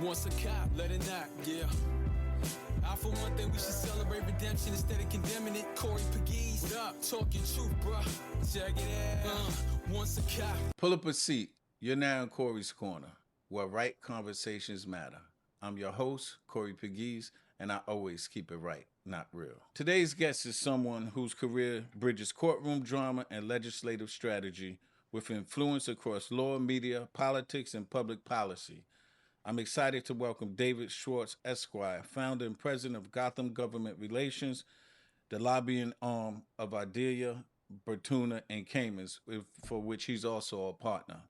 Once a cop, let it knock, yeah. I for one thing we should celebrate redemption instead of condemning it. Corey Pegues, what up? Talking truth, bruh. Check it out. Once a cop. Pull up a seat. You're now in Corey's Corner, where right conversations matter. I'm your host, Corey Pegues, and I always keep it right, not real. Today's guest is someone whose career bridges courtroom drama and legislative strategy with influence across law, media, politics, and public policy. I'm excited to welcome David Schwartz, Esquire, founder and president of Gotham Government Relations, the lobbying arm of Ardea, Bertuna, and Caymans, for which he's also a partner.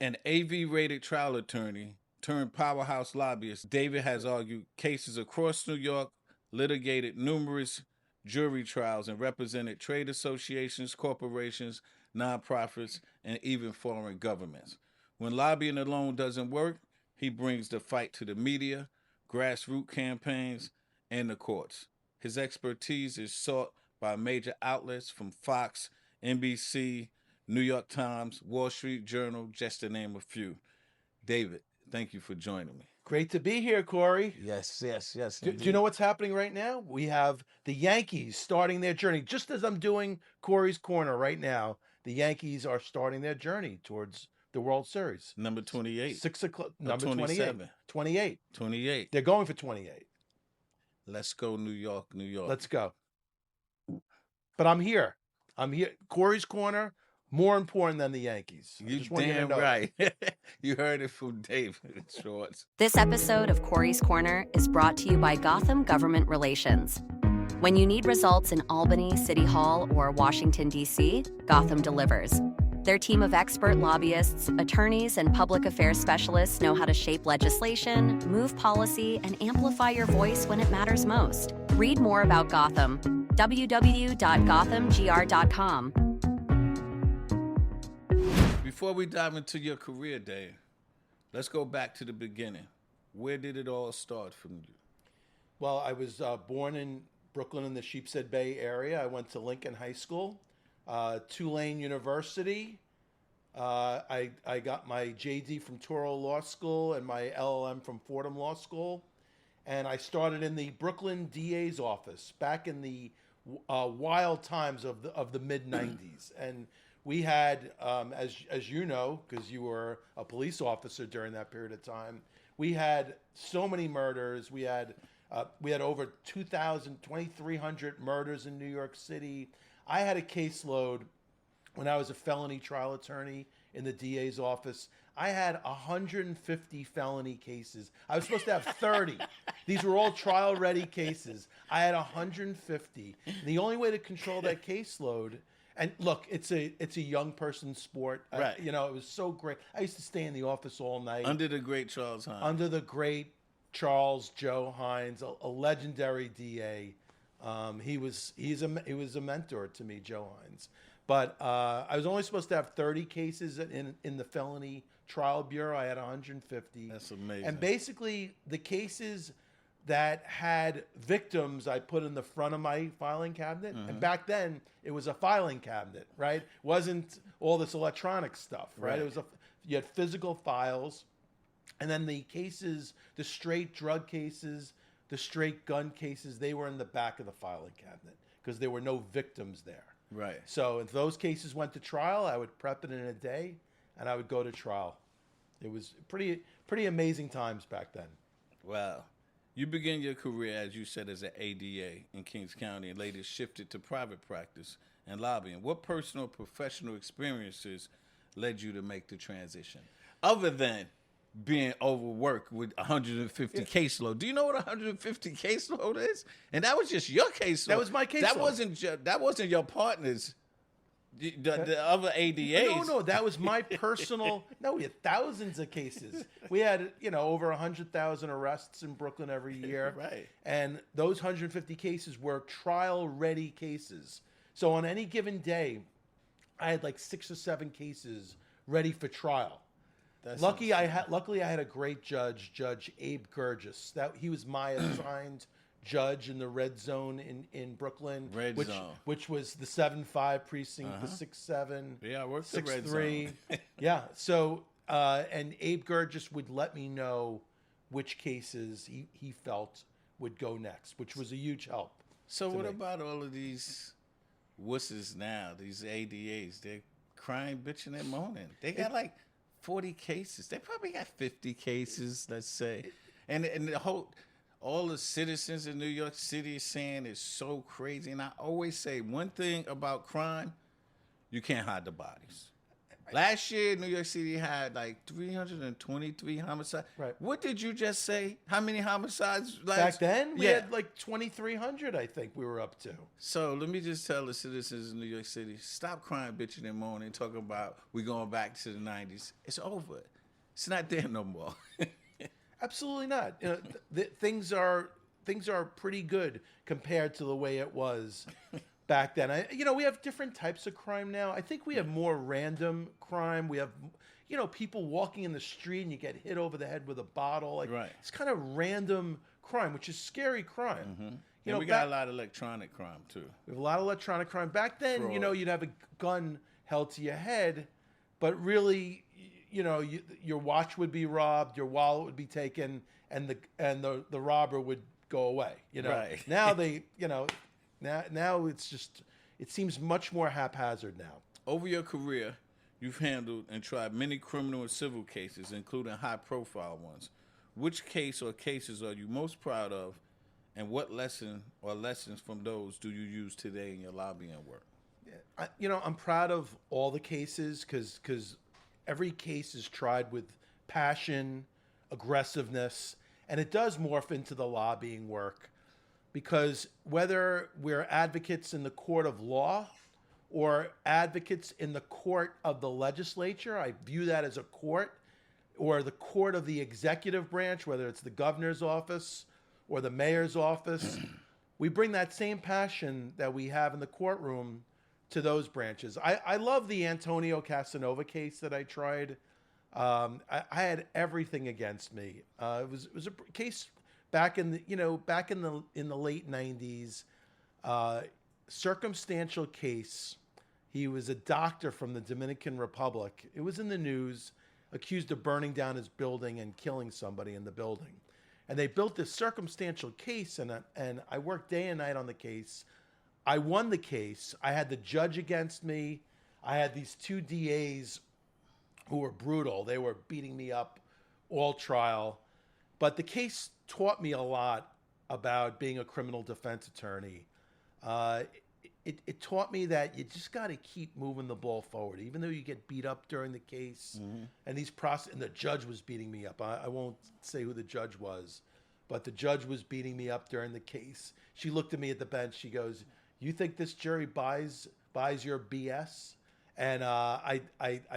An AV-rated trial attorney turned powerhouse lobbyist, David has argued cases across New York, litigated numerous jury trials, and represented trade associations, corporations, nonprofits, and even foreign governments. When lobbying alone doesn't work, he brings the fight to the media, grassroots campaigns, and the courts. His expertise is sought by major outlets from Fox, NBC, New York Times, Wall Street Journal, just to name a few. David, thank you for joining me. Great to be here, Corey. Yes. Do you know what's happening right now? We have the Yankees starting their journey. Just as I'm doing Corey's Corner right now, the Yankees are starting their journey towards the World Series. Number 28. 6 o'clock. Number 27. 28. 28. They're going for 28. Let's go, New York. Let's go. But I'm here. Corey's Corner, more important than the Yankees. You damn right. You heard it from David Schwartz. This episode of Corey's Corner is brought to you by Gotham Government Relations. When you need results in Albany, City Hall, or Washington, D.C., Gotham delivers. Their team of expert lobbyists, attorneys, and public affairs specialists know how to shape legislation, move policy, and amplify your voice when it matters most. Read more about Gotham. www.gothamgr.com. Before we dive into your career, Dave, let's go back to the beginning. Where did it all start from you? Well, I was born in Brooklyn in the Sheepshead Bay area. I went to Lincoln High School. Tulane University. I got my JD from Touro Law School and my LLM from Fordham Law School. And I started in the Brooklyn DA's office back in the wild times of the mid-90s. And we had, as you know, because you were a police officer during that period of time, we had so many murders. We had over 2,300 murders in New York City. I had a caseload when I was a felony trial attorney in the DA's office. I had 150 felony cases. I was supposed to have 30. These were all trial-ready cases. I had 150. The only way to control that caseload, and look, it's a young person's sport. Right. It was so great. I used to stay in the office all night. Under the great Charles Hines. Under the great Charles Joe Hines, a legendary DA. He was a mentor to me, Joe Hines. But I was only supposed to have 30 cases in the felony trial bureau. I had 150. That's amazing. And basically, the cases that had victims, I put in the front of my filing cabinet. And back then, it was a filing cabinet, right? It wasn't all this electronic stuff, right? You had physical files, and then the cases, the straight drug cases, the straight gun cases, they were in the back of the filing cabinet because there were no victims there. Right. So if those cases went to trial, I would prep it in a day, and I would go to trial. It was pretty amazing times back then. Wow. You began your career, as you said, as an ADA in Kings County and later shifted to private practice and lobbying. What personal professional experiences led you to make the transition? Other than being overworked with 150 caseload. Do you know what 150 caseload is? And that was just your caseload. That was my caseload. That wasn't your partner's. The other ADAs. No, that was my personal. No, we had thousands of cases. We had, over 100,000 arrests in Brooklyn every year. Right. And those 150 cases were trial-ready cases. So on any given day, I had like 6 or 7 cases ready for trial. Luckily, I had a great judge, Judge Abe Gurgis. He was my assigned judge in the red zone in Brooklyn, which was the 7-5 precinct, the 6-7, I worked the red 6-3. zone. Yeah. So and Abe Gurgis would let me know which cases he felt would go next, which was a huge help. So what me. about all of these wusses now, these ADAs? They're crying, bitching, and moaning. They got like 40 cases. They probably got 50 cases, let's say. And all the citizens in New York City is saying it's so crazy. And I always say one thing about crime, you can't hide the bodies. Last year, New York City had like 323 homicides. Right. What did you just say? How many homicides? Back then, we had like 2,300, I think we were up to. So let me just tell the citizens of New York City, stop crying, bitching, and moaning, talking about we going back to the 90s. It's over. It's not there no more. Absolutely not. You know, things are pretty good compared to the way it was back then. We have different types of crime now. I think we have more random crime. We have, people walking in the street and you get hit over the head with a bottle. Like, right. It's kind of random crime, which is scary crime. Mm-hmm. And we got a lot of electronic crime too. We have a lot of electronic crime. Back then, Fraud. you'd have a gun held to your head, but really, your watch would be robbed, your wallet would be taken, and the robber would go away. Right. Now now it's just, it seems much more haphazard now. Over your career, you've handled and tried many criminal and civil cases, including high-profile ones. Which case or cases are you most proud of, and what lesson or lessons from those do you use today in your lobbying work? I'm proud of all the cases because every case is tried with passion, aggressiveness, and it does morph into the lobbying work. Because whether we're advocates in the court of law or advocates in the court of the legislature, I view that as a court, or the court of the executive branch, whether it's the governor's office or the mayor's office, we bring that same passion that we have in the courtroom to those branches. I love the Antonio Casanova case that I tried. I had everything against me. It was a case back in the late 90s, circumstantial case. He was a doctor from the Dominican Republic. It was in the news, accused of burning down his building and killing somebody in the building. And they built this circumstantial case, and I worked day and night on the case. I won the case. I had the judge against me. I had these two DAs who were brutal. They were beating me up all trial. But the case taught me a lot about being a criminal defense attorney. It taught me that you just got to keep moving the ball forward, even though you get beat up during the case. Mm-hmm. And and the judge was beating me up. I won't say who the judge was, but the judge was beating me up during the case. She looked at me at the bench. She goes, "You think this jury buys your BS?" And I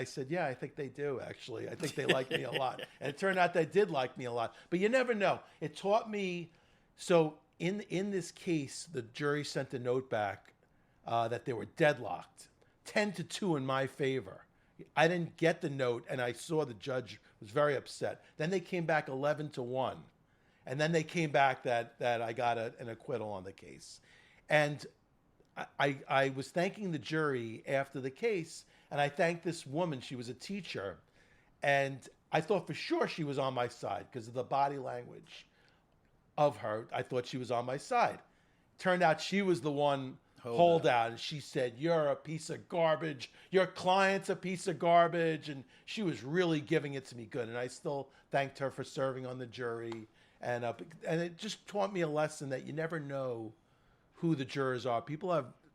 said, "Yeah, I think they do, actually. I think they like me a lot." And it turned out they did like me a lot. But you never know. It taught me. So in this case, the jury sent a note back that they were deadlocked, 10-2 in my favor. I didn't get the note, and I saw the judge was very upset. Then they came back 11-1. And then they came back that I got an acquittal on the case. And I was thanking the jury after the case, and I thanked this woman. She was a teacher, and I thought for sure she was on my side because of the body language of her. I thought she was on my side. Turned out she was the one holdout, and she said, "You're a piece of garbage. Your client's a piece of garbage," and she was really giving it to me good. And I still thanked her for serving on the jury, and it just taught me a lesson that you never know who the jurors are.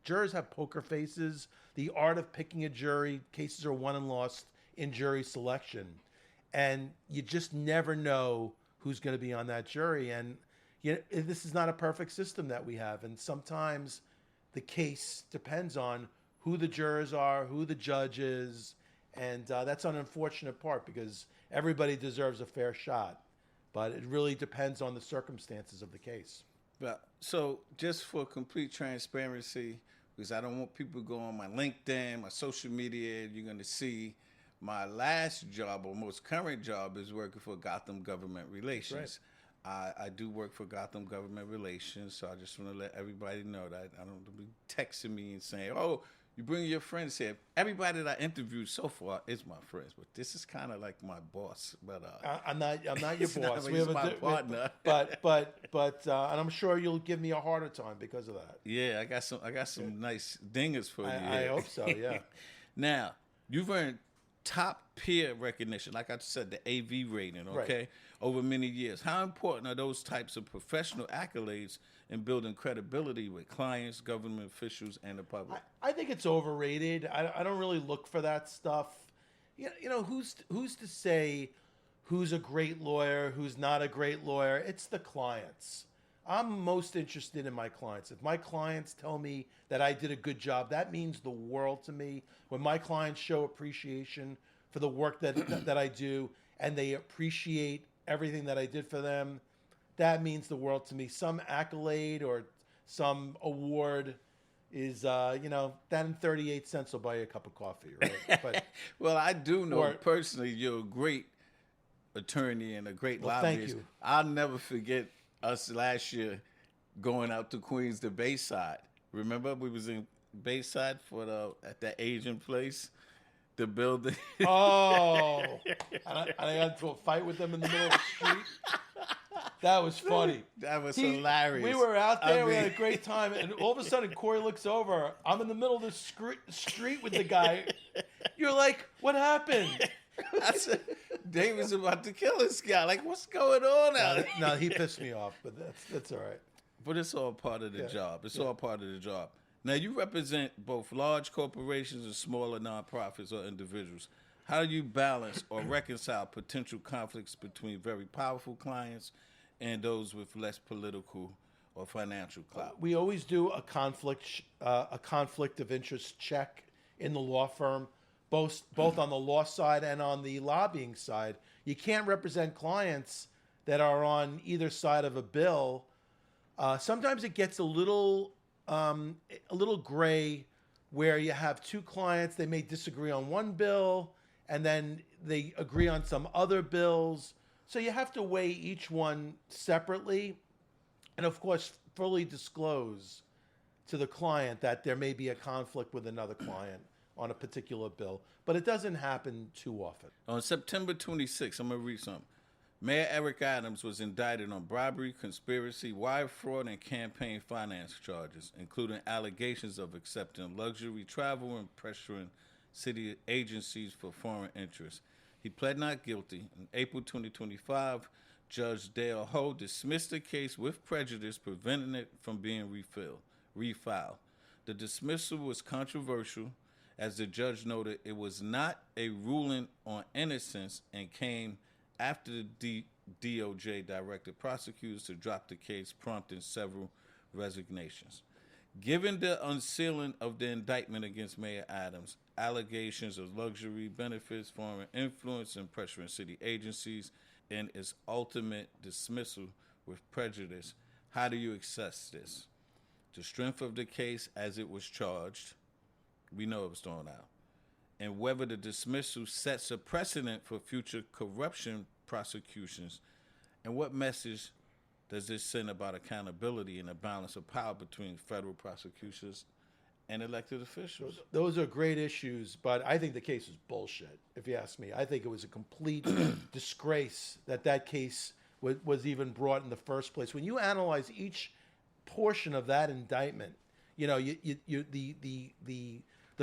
Jurors have poker faces. The art of picking a jury, cases are won and lost in jury selection. And you just never know who's going to be on that jury. And this is not a perfect system that we have. And sometimes the case depends on who the jurors are, who the judge is. And that's an unfortunate part because everybody deserves a fair shot. But it really depends on the circumstances of the case. Well, so just for complete transparency, because I don't want people to go on my LinkedIn, my social media, you're going to see my last job or most current job is working for Gotham Government Relations. Right. I do work for Gotham Government Relations, so I just want to let everybody know that I don't be texting me and saying, "Oh, You bring your friends here. Everybody that I interviewed so far is my friends, but this is kind of like my boss. But I'm not your he's boss. not, he's my partner. But and I'm sure you'll give me a harder time because of that. Yeah, I got some nice dingers for you. I hope so. Yeah. Now, you've earned top peer recognition, like I said, the AV rating, okay, Right. over many years. How important are those types of professional accolades in building credibility with clients, government officials, and the public? I think it's overrated. I don't really look for that stuff. You know, who's to say who's a great lawyer, who's not a great lawyer? It's the clients. I'm most interested in my clients. If my clients tell me that I did a good job, that means the world to me. When my clients show appreciation for the work that I do, and they appreciate everything that I did for them, that means the world to me. Some accolade or some award is, that in 38 cents will buy you a cup of coffee, right? But well, I do know personally you're a great attorney and a great lobbyist. Thank you. I'll never forget us last year going out to Queens to Bayside. Remember, we was in Bayside at that Asian place, the building. Oh, and I got into a fight with them in the middle of the street. That was funny. That was hilarious. We were out there. We had a great time. And all of a sudden, Corey looks over. I'm in the middle of the street with the guy. You're like, what happened? I said, David's about to kill this guy. Like, what's going on out there? No, he pissed me off, but that's all right. But it's all part of the job. It's all part of the job. Now, you represent both large corporations and smaller nonprofits or individuals. How do you balance or reconcile potential conflicts between very powerful clients and those with less political or financial clout? We always do a conflict of interest check in the law firm, both on the law side and on the lobbying side. You can't represent clients that are on either side of a bill. Sometimes it gets a little gray, where you have two clients. They may disagree on one bill, and then they agree on some other bills. So you have to weigh each one separately, and of course, fully disclose to the client that there may be a conflict with another client on a particular bill. But it doesn't happen too often. On September 26th, I'm going to read something. Mayor Eric Adams was indicted on bribery, conspiracy, wire fraud, and campaign finance charges, including allegations of accepting luxury travel and pressuring city agencies for foreign interests. He pled not guilty. In April 2025, Judge Dale Ho dismissed the case with prejudice, preventing it from being refiled. The dismissal was controversial. As the judge noted, it was not a ruling on innocence and came after the DOJ directed prosecutors to drop the case, prompting several resignations. Given the unsealing of the indictment against Mayor Adams, allegations of luxury benefits, foreign influence, and pressuring city agencies, and its ultimate dismissal with prejudice, how do you assess this? The strength of the case as it was charged, we know it was thrown out, and whether the dismissal sets a precedent for future corruption prosecutions, and what message does this send about accountability and the balance of power between federal prosecutors and elected officials? Those are great issues, but I think the case is bullshit, if you ask me. I think it was a complete disgrace that case was even brought in the first place. When you analyze each portion of that indictment, the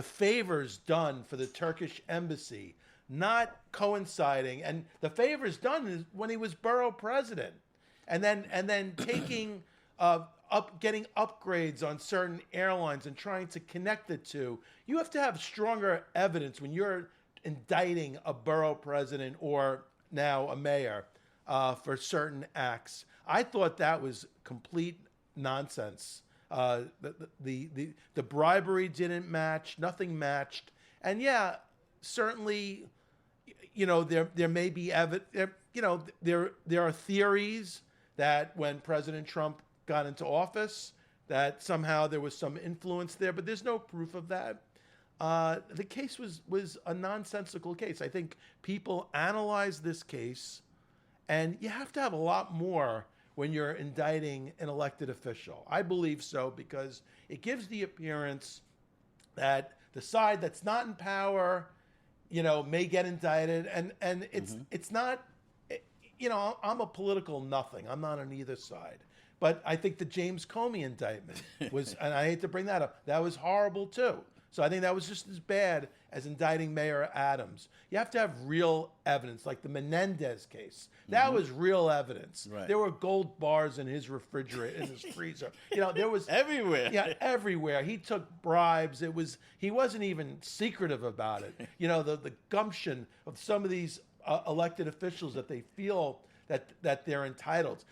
favors done for the Turkish embassy not coinciding, and the favors done is when he was borough president, and then taking getting upgrades on certain airlines and trying to connect the two. You have to have stronger evidence when you're indicting a borough president or now a mayor for certain acts. I thought that was complete nonsense. The bribery didn't match, nothing matched, and yeah, certainly, there may be there are theories that when President Trump got into office, that somehow there was some influence there, but there's no proof of that. The case was a nonsensical case. I think people analyze this case, and you have to have a lot more when you're indicting an elected official. I believe so, because it gives the appearance that the side that's not in power, may get indicted, and it's not, I'm a political nothing. I'm not on either side. But I think the James Comey indictment was, and I hate to bring that up, that was horrible too. So I think that was just as bad as indicting Mayor Adams. You have to have real evidence, like the Menendez case. That was real evidence. Right. There were gold bars in his refrigerator, in his freezer. There was everywhere. Yeah, everywhere. He took bribes. He wasn't even secretive about it. The gumption of some of these elected officials that they feel that they're entitled.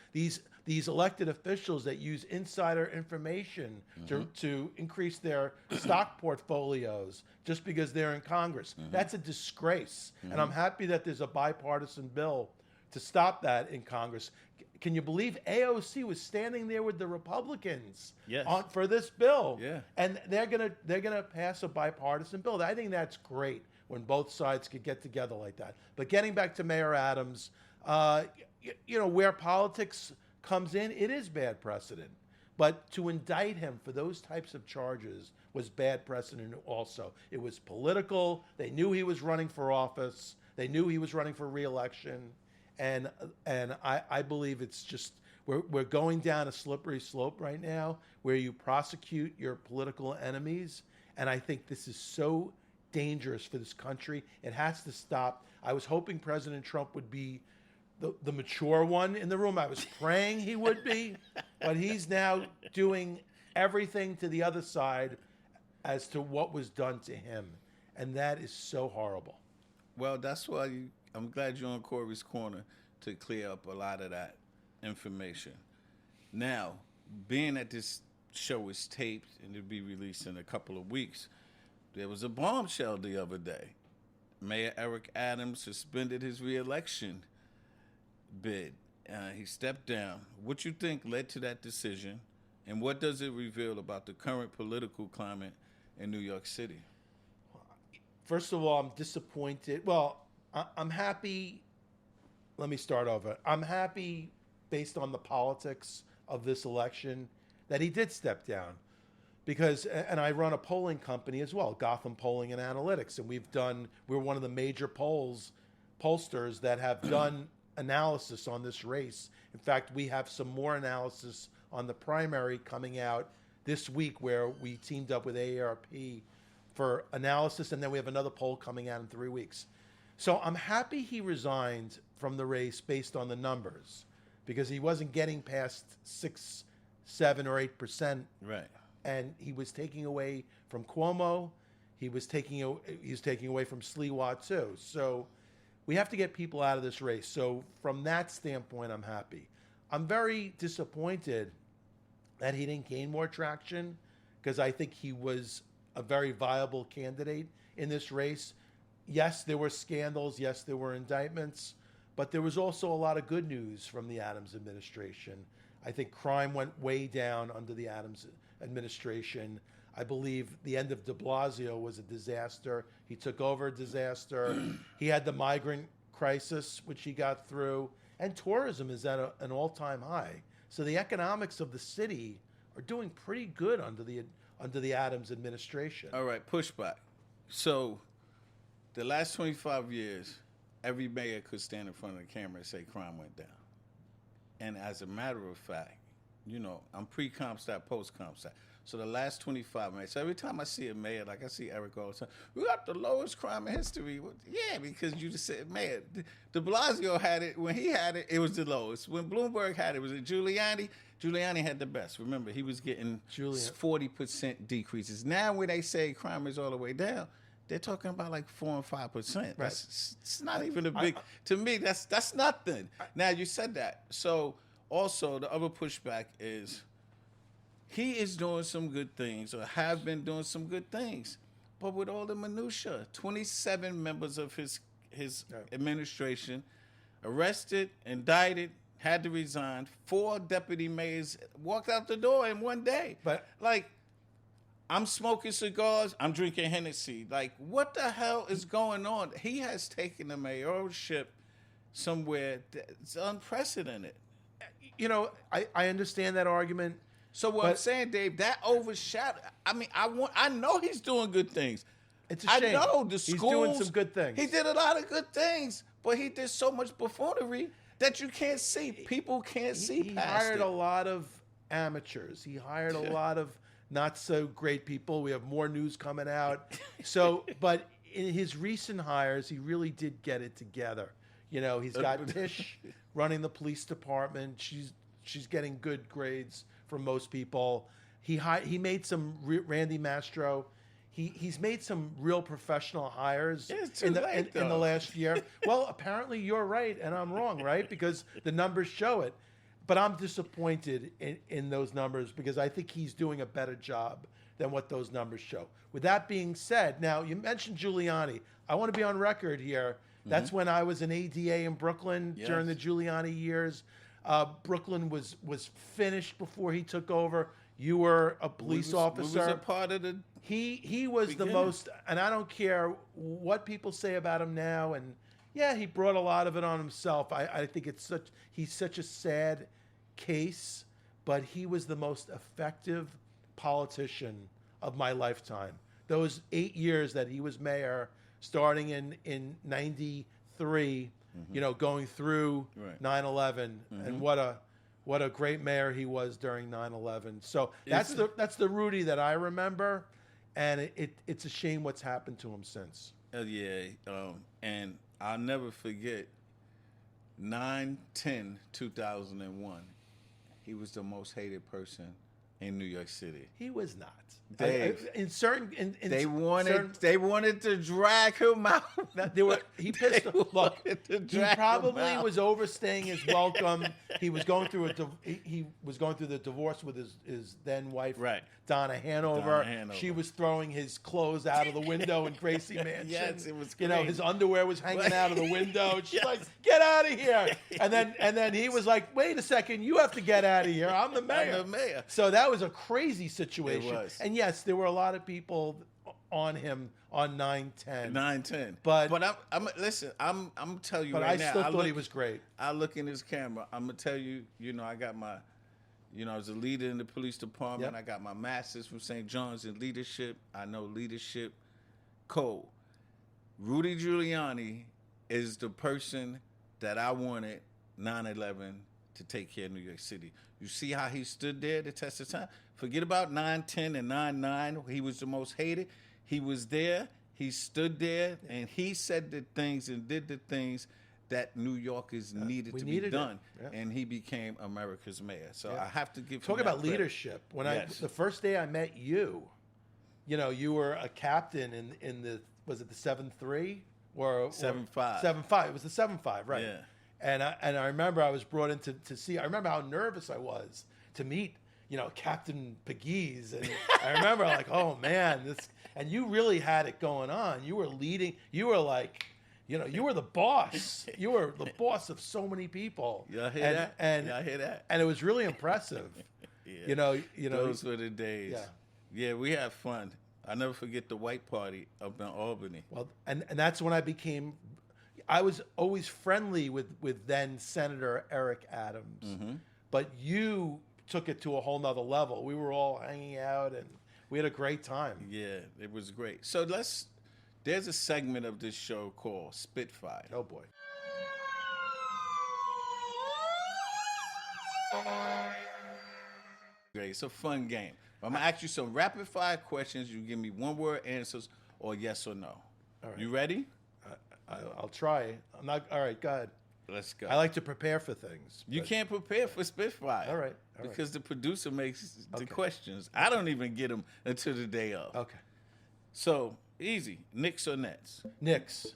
These elected officials that use insider information to increase their stock portfolios just because they're in Congress. That's a disgrace. And I'm happy that there's a bipartisan bill to stop that in Congress. Can you believe AOC was standing there with the Republicans for this bill? Yeah. And they're gonna pass a bipartisan bill. I think that's great when both sides could get together like that. But getting back to Mayor Adams, where politics comes in, it is bad precedent. But to indict him for those types of charges was bad precedent also. It was political. They knew he was running for office. They knew he was running for re-election. And I believe it's just, we're going down a slippery slope right now where you prosecute your political enemies. And I think this is so dangerous for this country. It has to stop. I was hoping President Trump would be the mature one in the room. I was praying he would be, but he's now doing everything to the other side as to what was done to him. And that is so horrible. Well, that's why I'm glad you're on Corey's Corner to clear up a lot of that information. Now, being that this show is taped and it'll be released in a couple of weeks, there was a bombshell the other day. Mayor Eric Adams suspended his re-election bid. He stepped down. What you think led to that decision, and what does it reveal about the current political climate in New York City? First of all, I'm disappointed. Well, I'm happy. Let me start over. I'm happy, based on the politics of this election, that he did step down. Because, and I run a polling company as well, Gotham Polling and Analytics, and we're one of the major pollsters that have done analysis on this race. In fact, we have some more analysis on the primary coming out this week, where we teamed up with AARP for analysis, and then we have another poll coming out in 3 weeks. So I'm happy he resigned from the race based on the numbers, because he wasn't getting past 6, 7, or 8%. Right. And he was taking away from Cuomo. He was taking away from Sliwa too. So we have to get people out of this race. So from that standpoint, I'm happy. I'm very disappointed that he didn't gain more traction, because I think he was a very viable candidate in this race. Yes, there were scandals. Yes, there were indictments. But there was also a lot of good news from the Adams administration. I think crime went way down under the Adams administration. I believe the end of de Blasio was a disaster. He took over a disaster. He had the migrant crisis, which he got through. And tourism is at an all-time high. So the economics of the city are doing pretty good under the Adams administration. All right, pushback. So the last 25 years, every mayor could stand in front of the camera and say crime went down. And as a matter of fact, I'm pre-Comstat, post-Comstat. So the last 25 minutes, so every time I see a mayor, like I see Eric all the time, we got the lowest crime in history. Well, yeah, because you just said, Mayor, de Blasio had it. When he had it, it was the lowest. When Bloomberg had it, was it Giuliani? Giuliani had the best. Remember, he was getting 40% decreases. Now when they say crime is all the way down, they're talking about like 4 and 5%. Right. It's not even a big, to me, that's nothing. Now you said that. So also the other pushback is, he is doing some good things, or have been doing some good things, but with all the minutia, 27 members of his administration arrested, indicted, had to resign. 4 deputy mayors walked out the door in one day. But I'm smoking cigars, I'm drinking Hennessy. What the hell is going on? He has taken the mayorship somewhere that's unprecedented. I understand that argument. So what I'm saying, Dave, that overshadowed. I mean, I know he's doing good things. It's a shame. I know the schools. He's doing some good things. He did a lot of good things, but he did so much buffoonery that you can't see. People can't see He past hired it. a lot of amateurs. He hired a lot of not so great people. We have more news coming out. So, but in his recent hires, he really did get it together. You know, he's got Tish running the police department. She's getting good grades from most people. He made some Randy Mastro. He's made some real professional hires in the last year. Well, apparently you're right and I'm wrong, right? Because the numbers show it. But I'm disappointed in those numbers because I think he's doing a better job than what those numbers show. With that being said, now you mentioned Giuliani. I want to be on record here. That's when I was an ADA in Brooklyn during the Giuliani years. Brooklyn was finished before he took over. You were a police officer. We was a part of the. He was the most, and I don't care what people say about him now. And yeah, he brought a lot of it on himself. I think he's such a sad case, but he was the most effective politician of my lifetime. Those 8 years that he was mayor, starting in 93, you know, going through 9/11, and what a great mayor he was during 9/11. So that's the Rudy that I remember, and it's a shame what's happened to him since. And I'll never forget 9/10/2001. He was the most hated person in New York City. He was not. Dave, They wanted to drag him out. He pissed. Look, he probably was overstaying his welcome. He was going through he was going through the divorce with his then wife, Donna Hanover. She was throwing his clothes out of the window in Gracie Mansion. Yes, it was. You know, his underwear was hanging out of the window. She's like, "Get out of here!" And then he was like, "Wait a second, you have to get out of here. I'm the mayor." I'm the mayor. So that was a crazy situation. It was. And yes, there were a lot of people on him on 9/10. 9/10. But I'm listen. I'm telling you but right I now. still thought he was great. I look in his camera. I'm gonna tell you. You know, I got my. You know, I was a leader in the police department. Yep. I got my master's from St. John's in leadership. I know leadership code. Rudy Giuliani is the person that I wanted 9/11 to take care of New York City. You see how he stood there the test of time? Forget about 9/10 and 9/9. He was the most hated. He was there. He stood there, and he said the things and did the things that New Yorkers needed to be done. And he became America's mayor. So I have to give him Talk about credit. leadership. When the first day I met you, you know, you were a captain in the, was it the 7-3 or 7-5? 7-5. It was the 7-5, right? Yeah. And I remember I was brought in to see. I remember how nervous I was to meet, you know, Captain Pegues. And I remember like, oh man, this. And you really had it going on. You were leading. You were like, you know, you were the boss. You were the boss of so many people. Y'all hear that? Y'all hear that? And it was really impressive. You know. Those were the days. Yeah, we had fun. I never forget the white party up in Albany. Well, and that's when I was always friendly with then Senator Eric Adams. But you took it to a whole nother level. We were all hanging out and we had a great time. Yeah, it was great. So there's a segment of this show called Spitfire. Oh boy. Great. It's a fun game. I'm going to ask you some rapid fire questions. You give me one word answers or yes or no. All right. You ready? I'll try. I'm not. All right, go ahead. Let's go. I like to prepare for things. You can't prepare for Spitfire. All right. Because the producer makes the questions. I don't even get them until the day of. Okay. So, easy. Knicks or Nets? Knicks.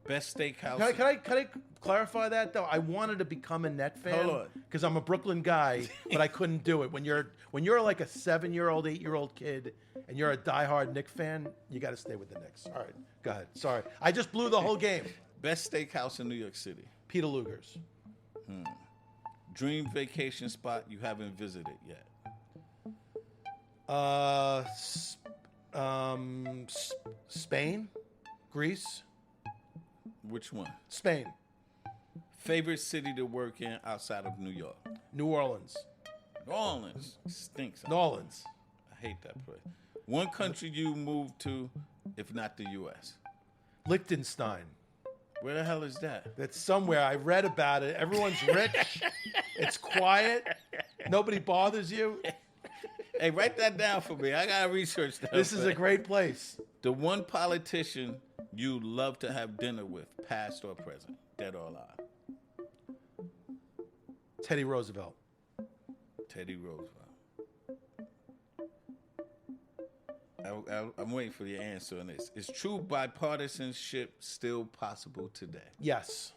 Best steakhouse. Can I clarify that though? I wanted to become a Net fan. Hold on. Because I'm a Brooklyn guy, but I couldn't do it. When you're like a 7-year-old, 8-year-old kid, and you're a diehard Knicks fan, you got to stay with the Knicks. All right, go ahead. Sorry, I just blew the whole game. Best steakhouse in New York City? Peter Luger's. Dream vacation spot you haven't visited yet? Spain, Greece. Which one? Spain. Favorite city to work in outside of New York? New Orleans. New Orleans stinks. New Orleans. I hate that place. One country you moved to, if not the U.S. Liechtenstein. Where the hell is that? That's somewhere. I read about it. Everyone's rich. It's quiet. Nobody bothers you. Hey, write that down for me. I gotta research that. This is a great place. The one politician you love to have dinner with, past or present, dead or alive. Teddy Roosevelt. Teddy Roosevelt. I'm waiting for your answer on this. Is true bipartisanship still possible today? Yes.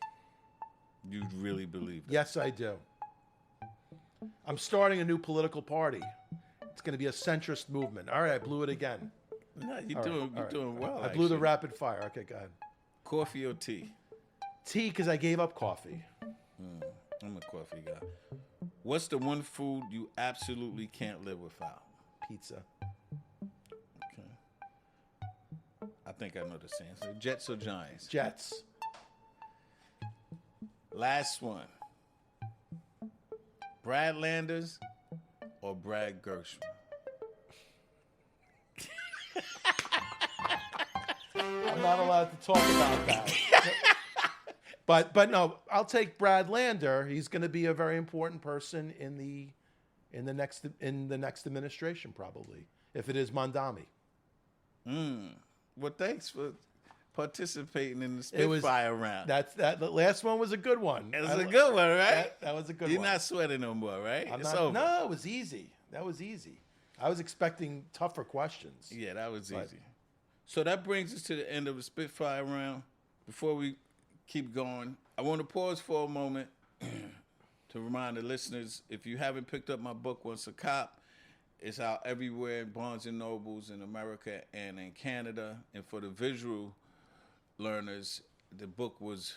You really believe that? Yes, I do. I'm starting a new political party. It's going to be a centrist movement. All right, I blew it again. No, you're doing well. I blew the rapid fire. Okay, go ahead. Coffee or tea? Tea, because I gave up coffee. I'm a coffee guy. What's the one food you absolutely can't live without? Pizza. Okay. I think I know this answer. Jets or Giants? Jets. Last one. Brad Landers or Brad Gershman? I'm not allowed to talk about that. But no, I'll take Brad Lander. He's going to be a very important person in the next administration, probably, if it is Mondami. Well, thanks for participating in the Spitfire round. The last one was a good one. It was a good one, right? That was a good one. You're not sweating no more, right? It's over. No, it was easy. That was easy. I was expecting tougher questions. Yeah, that was easy. So that brings us to the end of the Spitfire round. Before we keep going, I want to pause for a moment to remind the listeners, if you haven't picked up my book, Once a Cop, it's out everywhere in Barnes & Nobles in America and in Canada. And for the visual learners, the book is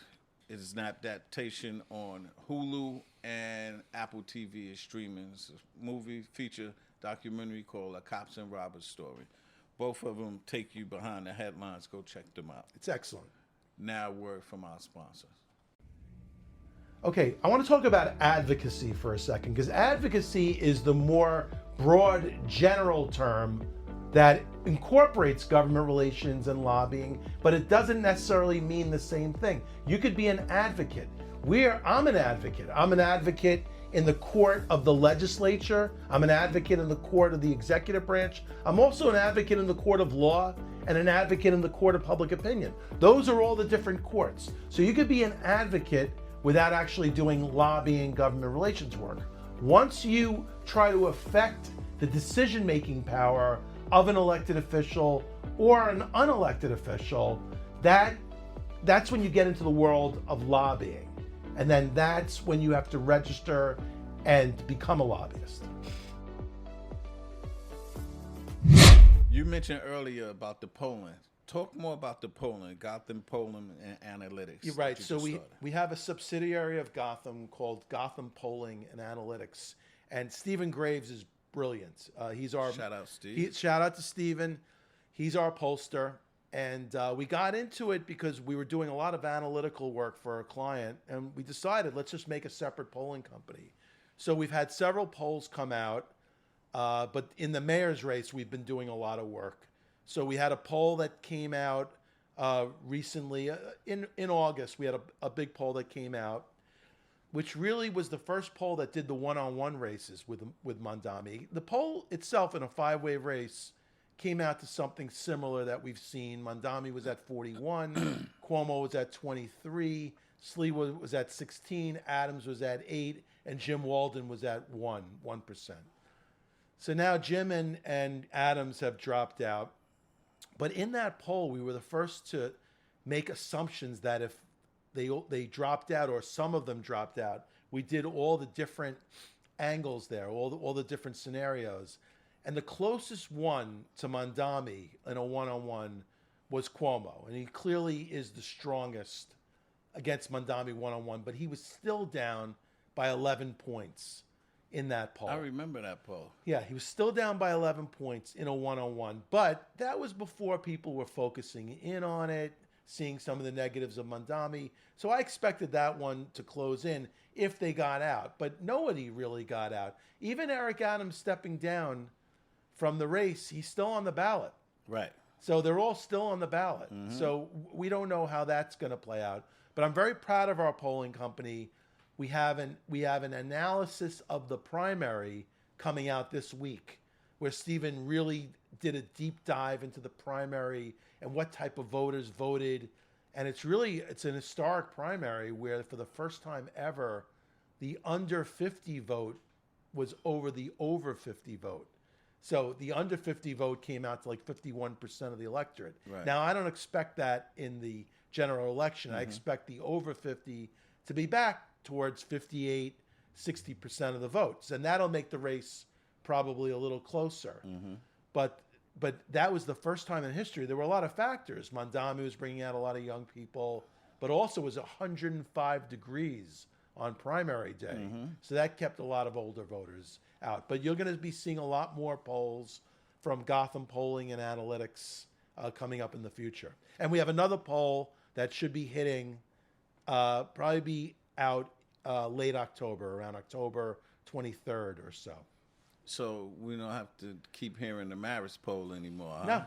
an adaptation on Hulu, and Apple TV is streaming. It's a movie feature documentary called A Cops and Robbers Story. Both of them take you behind the headlines. Go check them out. It's excellent. Now, a word from our sponsors. Okay, I want to talk about advocacy for a second, because advocacy is the more broad, general term that incorporates government relations and lobbying, but it doesn't necessarily mean the same thing. You could be an advocate. I'm an advocate. I'm an advocate in the court of the legislature. I'm an advocate in the court of the executive branch. I'm also an advocate in the court of law and an advocate in the court of public opinion. Those are all the different courts. So you could be an advocate without actually doing lobbying government relations work. Once you try to affect the decision-making power of an elected official or an unelected official, that's when you get into the world of lobbying. And then that's when you have to register and become a lobbyist. You mentioned earlier about the polling. Talk more about the polling, Gotham Polling and Analytics. You're right. So we have a subsidiary of Gotham called Gotham Polling and Analytics. And Stephen Graves is brilliant. He's our shout out, Steve. Shout out to Stephen. He's our pollster. And we got into it because we were doing a lot of analytical work for a client, and we decided let's just make a separate polling company. So we've had several polls come out, but in the mayor's race, we've been doing a lot of work. So we had a poll that came out recently in August. We had a big poll that came out, which really was the first poll that did the one-on-one races with Mondami. The poll itself in a 5-way race came out to something similar that we've seen. Mondami was at 41, Cuomo was at 23, Slee was at 16, Adams was at 8, and Jim Walden was at 1%. So now Jim and Adams have dropped out. But in that poll, we were the first to make assumptions that if they dropped out or some of them dropped out, we did all the different angles there, all the different scenarios. And the closest one to Mondami in a one-on-one was Cuomo. And he clearly is the strongest against Mondami one-on-one, but he was still down by 11 points in that poll. I remember that poll. Yeah, he was still down by 11 points in a one-on-one, but that was before people were focusing in on it, seeing some of the negatives of Mondami. So I expected that one to close in. if they got out. But nobody really got out. Even Eric Adams stepping down from the race, he's still on the ballot. Right. So they're all still on the ballot. So we don't know how that's going to play out. But I'm very proud of our polling company. We have an analysis of the primary coming out this week, where Stephen really did a deep dive into the primary and what type of voters voted. And it's an historic primary where for the first time ever, the under 50 vote was over the over 50 vote. So the under 50 vote came out to like 51% of the electorate. Right. Now, I don't expect that in the general election. I expect the over 50 to be back towards 58, 60% of the votes. And that'll make the race probably a little closer. But that was the first time in history. There were a lot of factors. Mondami was bringing out a lot of young people, but also it was 105 degrees on primary day. So that kept a lot of older voters out. But you're going to be seeing a lot more polls from Gotham Polling and Analytics coming up in the future. And we have another poll that should be hitting, probably be out late October, around October 23rd or so. So we don't have to keep hearing the Maris poll anymore, huh?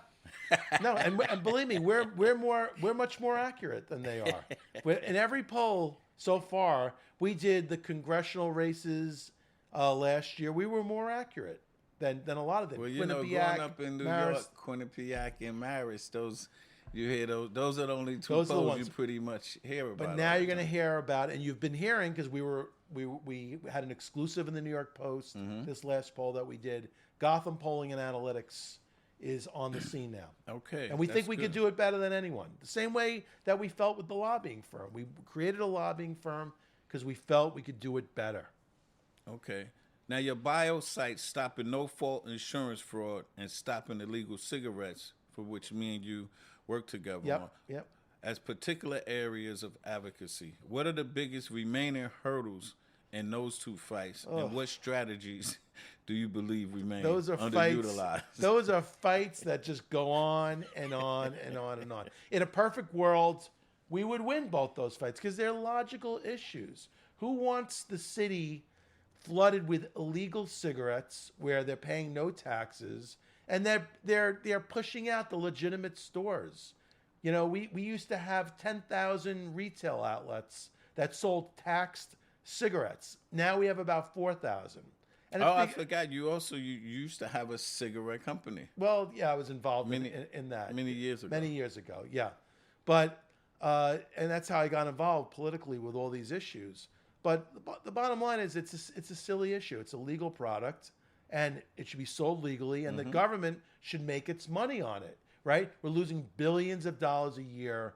No, and believe me, we're much more accurate than they are. In every poll so far, we did the congressional races last year. We were more accurate than a lot of them. Well, you know, growing up in New York, Quinnipiac and Maris, you hear those are the only two polls you pretty much hear about. But now you're going to hear about, and you've been hearing because we had an exclusive in the New York Post. This last poll that we did, Gotham Polling and Analytics is on the scene now. Okay, and we think we could do it better than anyone. The same way that we felt with the lobbying firm. We created a lobbying firm because we felt we could do it better. Okay. Now, your bio cites stopping no-fault insurance fraud and stopping illegal cigarettes, for which me and you work together on, as particular areas of advocacy. What are the biggest remaining hurdles in those two fights, and what strategies do you believe remain underutilized? Fights. Those are fights that just go on and on and on and on. In a perfect world, we would win both those fights because they're logical issues. Who wants the city flooded with illegal cigarettes where they're paying no taxes and they're pushing out the legitimate stores? You know, we used to have 10,000 retail outlets that sold taxed cigarettes. Now we have about 4,000. I forgot. You used to have a cigarette company. Well, yeah, I was involved in that many years ago. Many years ago, yeah. But and that's how I got involved politically with all these issues. But the bottom line is it's a silly issue. It's a legal product, and it should be sold legally, and the government should make its money on it, right? We're losing billions of dollars a year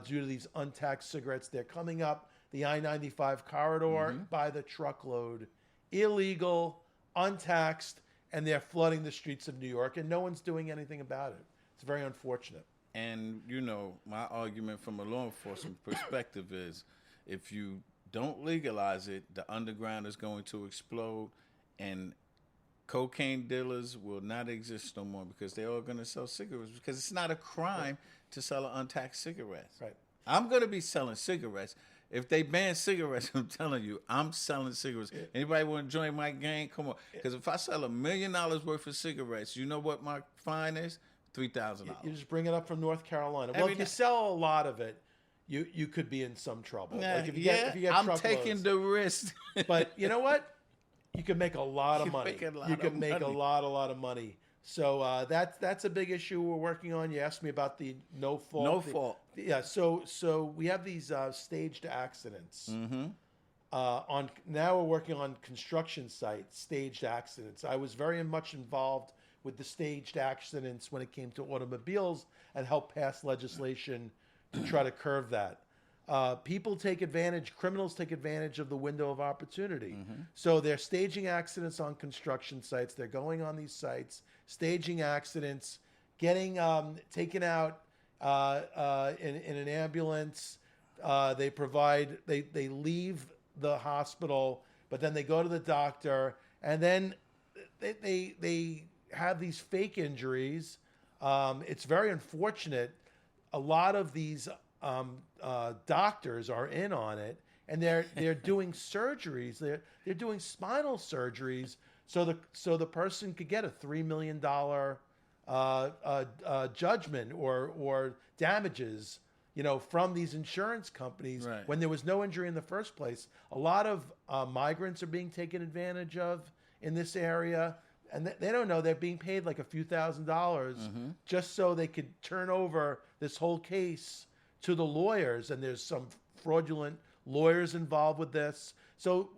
due to these untaxed cigarettes. They're coming up the I-95 corridor by the truckload, illegal, untaxed, and they're flooding the streets of New York, and no one's doing anything about it. It's very unfortunate. And, you know, my argument from a law enforcement perspective is if you don't legalize it, the underground is going to explode, and cocaine dealers will not exist no more because they're all going to sell cigarettes because it's not a crime to sell an untaxed cigarette. Right. I'm going to be selling cigarettes. If they ban cigarettes, I'm telling you, I'm selling cigarettes. Anybody want to join my gang? Come on. Because if I sell $1 million worth of cigarettes, you know what my fine is? $3,000. You just bring it up from North Carolina. Well, if you sell a lot of it, you could be in some trouble. Like if you get I'm truckloads. taking the risk. But you know what? You can make a lot of money. You can make a lot of money. So that's a big issue we're working on. You asked me about the no fault. No fault. Yeah. So we have these staged accidents. Now we're working on construction sites, staged accidents. I was very much involved with the staged accidents when it came to automobiles and helped pass legislation to try to curb that. Criminals take advantage of the window of opportunity. So they're staging accidents on construction sites. They're going on these sites, staging accidents, getting taken out in an ambulance. They leave the hospital, but then they go to the doctor, and then they have these fake injuries. It's very unfortunate. A lot of these doctors are in on it, and they're doing surgeries. They're doing spinal surgeries so the person could get a $3 million judgment or damages, from these insurance companies when there was no injury in the first place. A lot of migrants are being taken advantage of in this area, and they don't know they're being paid like a few $1,000s just so they could turn over this whole case to the lawyers, and there's some fraudulent lawyers involved with this. So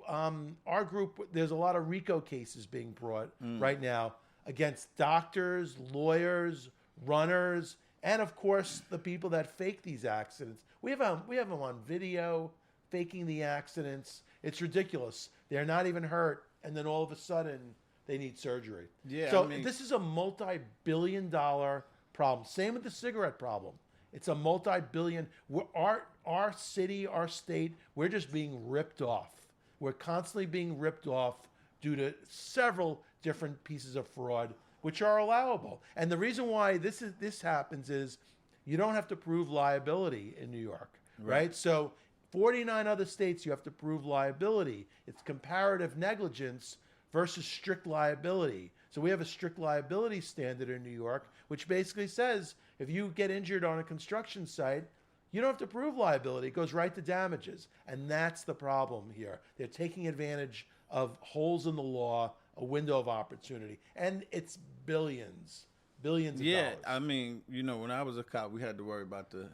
our group, there's a lot of RICO cases being brought right now against doctors, lawyers, runners, and of course the people that fake these accidents. We have them on video faking the accidents. It's ridiculous. They're not even hurt, and then all of a sudden they need surgery. Yeah. So this is a multi-billion-dollar problem. Same with the cigarette problem. It's a multi-billion. Our city, our state, we're just being ripped off. We're constantly being ripped off due to several different pieces of fraud, which are allowable. And the reason why this happens is you don't have to prove liability in New York, right? So 49 other states, you have to prove liability. It's comparative negligence versus strict liability. So we have a strict liability standard in New York, which basically says if you get injured on a construction site, you don't have to prove liability. It goes right to damages. And that's the problem here. They're taking advantage of holes in the law, a window of opportunity. And it's billions of dollars. Yeah, I mean, when I was a cop, we had to worry about the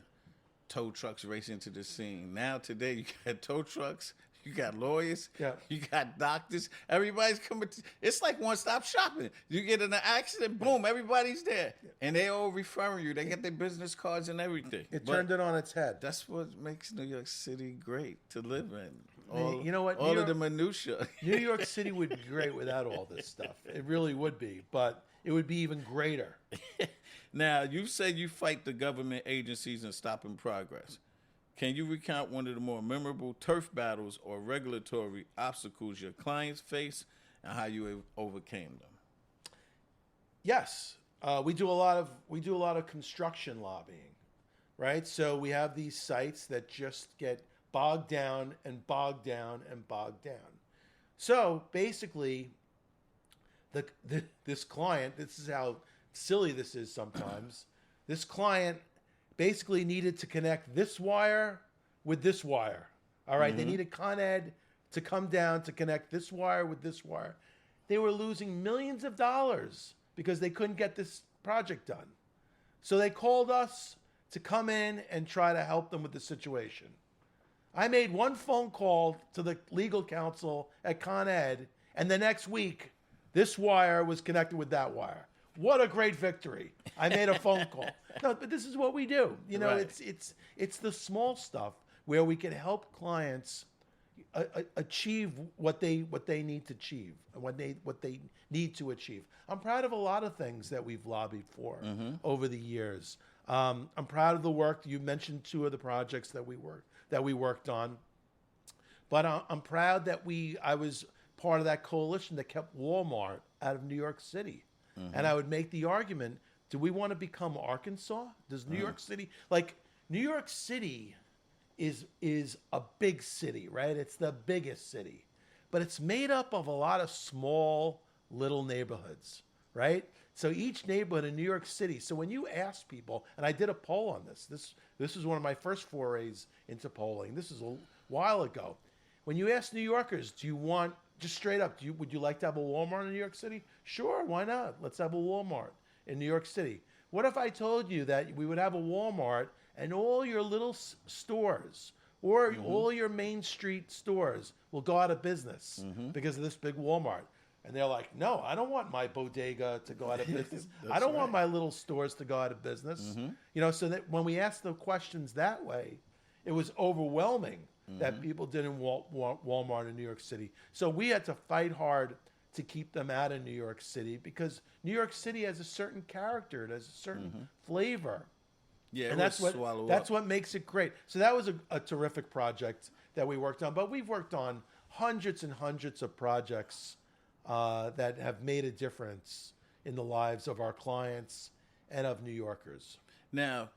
tow trucks racing to the scene. Now today, you got tow trucks, you got lawyers, you got doctors. Everybody's coming. It's like one-stop shopping. You get in an accident, boom, everybody's there. And they all referring you. They get their business cards and everything. It turned it on its head. That's what makes New York City great to live in. You know what? All of the minutia. New York City would be great without all this stuff. It really would be, but it would be even greater. Now, you said you fight the government agencies and stopping progress. Can you recount one of the more memorable turf battles or regulatory obstacles your clients face and how you overcame them? Yes, we do a lot of construction lobbying, right? So we have these sites that just get bogged down and bogged down and bogged down. So basically, this client, this is how silly this is sometimes. This client basically needed to connect this wire with this wire. All right, they needed Con Ed to come down to connect this wire with this wire. They were losing millions of dollars because they couldn't get this project done. So they called us to come in and try to help them with the situation. I made one phone call to the legal counsel at Con Ed, and the next week, this wire was connected with that wire. What a great victory. I made a phone call. No, but this is what we do. It's the small stuff where we can help clients achieve what they need to achieve and what they need to achieve. I'm proud of a lot of things that we've lobbied for over the years. I'm proud of the work. You mentioned two of the projects that we worked on, but I'm proud that I was part of that coalition that kept Walmart out of New York City. And I would make the argument, do we want to become Arkansas? Does New York City, New York City is a big city, right? It's the biggest city, but it's made up of a lot of small little neighborhoods, right? So each neighborhood in New York City. So when you ask people, and I did a poll on this is one of my first forays into polling. This is a while ago. When you ask New Yorkers, do you want, just straight up, would you like to have a Walmart in New York City? Sure, why not? Let's have a Walmart in New York City. What if I told you that we would have a Walmart and all your little stores or all your Main Street stores will go out of business because of this big Walmart? And they're like, no, I don't want my bodega to go out of business. I don't want my little stores to go out of business. So that when we asked the questions that way, it was overwhelming that people didn't want Walmart in New York City. So we had to fight hard to keep them out of New York City because New York City has a certain character. It has a certain flavor. Yeah, and that's what makes it great. So that was a terrific project that we worked on. But we've worked on hundreds and hundreds of projects that have made a difference in the lives of our clients and of New Yorkers. Now,